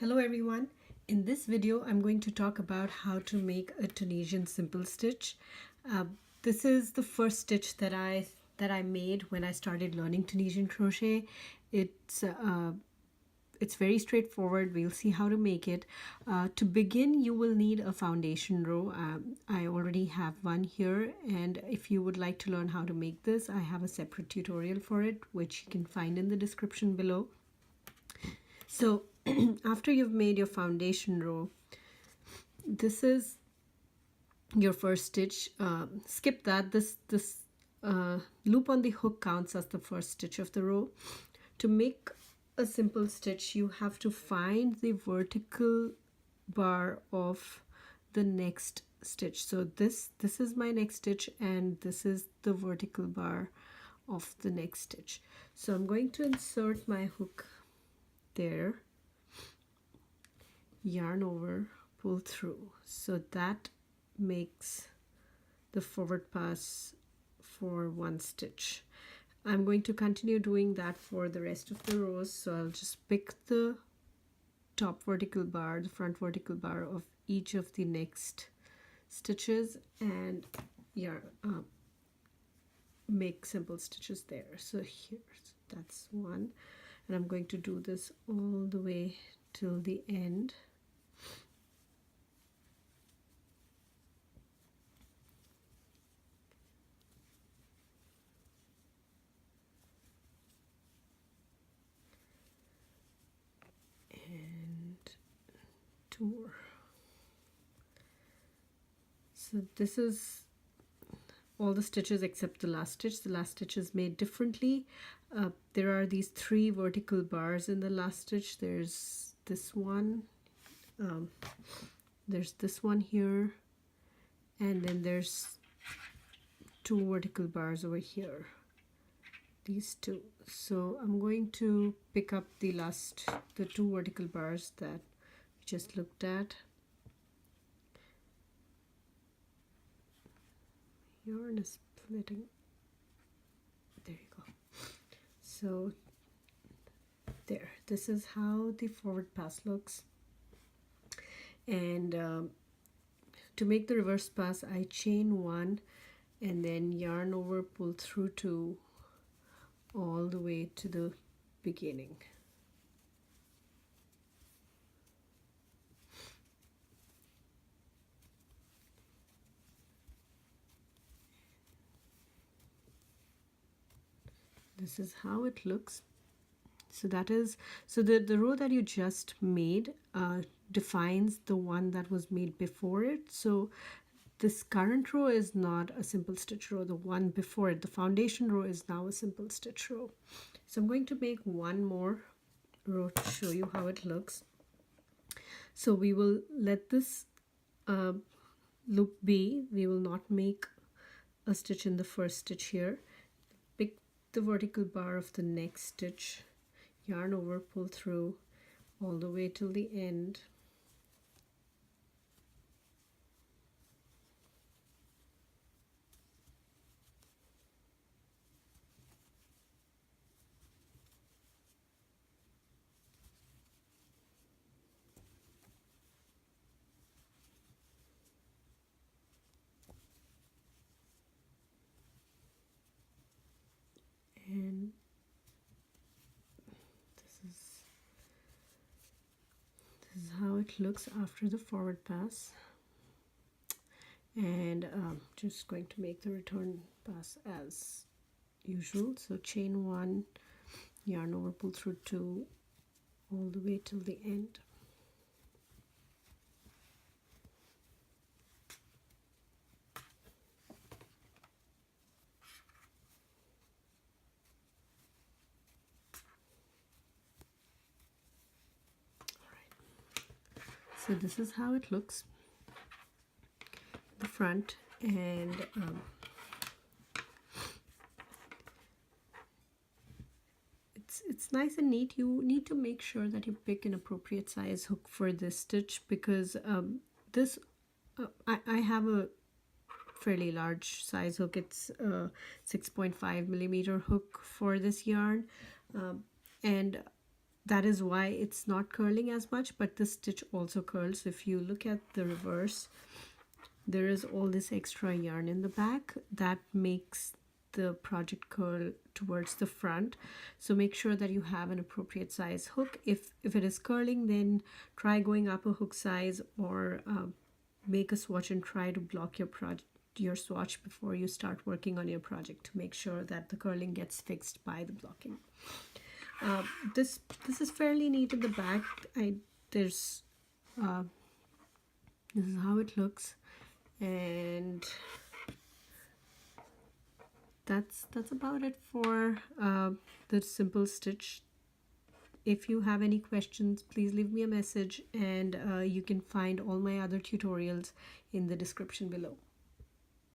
Hello everyone. In this video I'm going to talk about how to make a Tunisian simple stitch. This is the first stitch that I made when I started learning Tunisian crochet. It's very straightforward. We'll see how to make it. To begin, you will need a foundation row. I already have one here, and if you would like to learn how to make this, I have a separate tutorial for it, which you can find in the description below. So after you've made your foundation row, this is your first stitch. Skip that. This loop on the hook counts as the first stitch of the row. To make a simple stitch, you have to find the vertical bar of the next stitch. So this is my next stitch, and this is the vertical bar of the next stitch. So I'm going to insert my hook there, yarn over, pull through. So that makes the forward pass for one stitch. I'm going to continue doing that for the rest of the rows. So I'll just pick the top vertical bar, the front vertical bar of each of the next stitches, and make simple stitches there. So that's one, and I'm going to do this all the way till the end. And two more. So this is all the stitches except the last stitch. The last stitch is made differently. There are these three vertical bars in the last stitch. There's this one, there's this one here, and then there's two vertical bars over here, these two. So I'm going to pick up the two vertical bars that we just looked at. Yarn is splitting. There you go. So there, this is how the forward pass looks. And to make the reverse pass, I chain one and then yarn over, pull through two, all the way to the beginning. This is how it looks. So that is, so the row that you just made defines the one that was made before it. So this current row is not a simple stitch row. The one before it, the foundation row, is now a simple stitch row. So I'm going to make one more row to show you how it looks. So we will let this loop be. We will not make a stitch in the first stitch here. Pick the vertical bar of the next stitch, yarn over, pull through all the way till the end. And this is how it looks after the forward pass. And just going to make the return pass as usual. So chain one, yarn over, pull through two, all the way till the end. So this is how it looks, the front, and it's nice and neat. You need to make sure that you pick an appropriate size hook for this stitch, because I have a fairly large size hook. It's a 6.5 millimeter hook for this yarn, and that is why it's not curling as much, but this stitch also curls. So if you look at the reverse, there is all this extra yarn in the back that makes the project curl towards the front. So make sure that you have an appropriate size hook. If it is curling, then try going up a hook size, or make a swatch and try to block your swatch before you start working on your project to make sure that the curling gets fixed by the blocking. This is fairly neat in the back. This is how it looks, and that's about it for the simple stitch. If you have any questions, please leave me a message, and you can find all my other tutorials in the description below.